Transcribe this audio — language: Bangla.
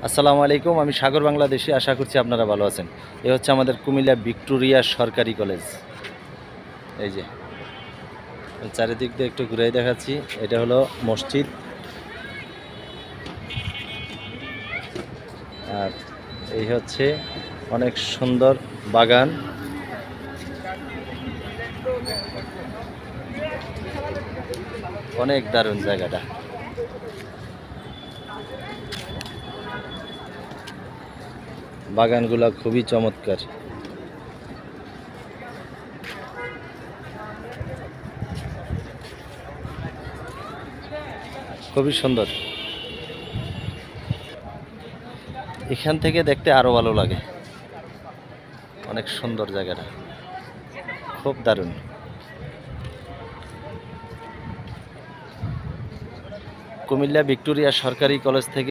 আসসালামু আলাইকুম, আমি সাগর বাংলাদেশি। আশা করছি আপনারা ভালো আছেন। এ হচ্ছে আমাদের কুমিল্লা ভিক্টোরিয়া সরকারি কলেজ। এই যে চারিদিক দিয়ে একটু ঘুরে দেখাচ্ছি। এটা হলো মসজিদ, আর এই হচ্ছে অনেক সুন্দর বাগান। অনেক দারুণ জায়গাটা। বাগানগুলো খুবই চমৎকার। খুবই সুন্দর। এখান থেকে দেখতে আরো ভালো লাগে। অনেক সুন্দর জায়গাটা, খুব দারুণ। কুমিল্লা ভিক্টোরিয়া সরকারি কলেজ থেকে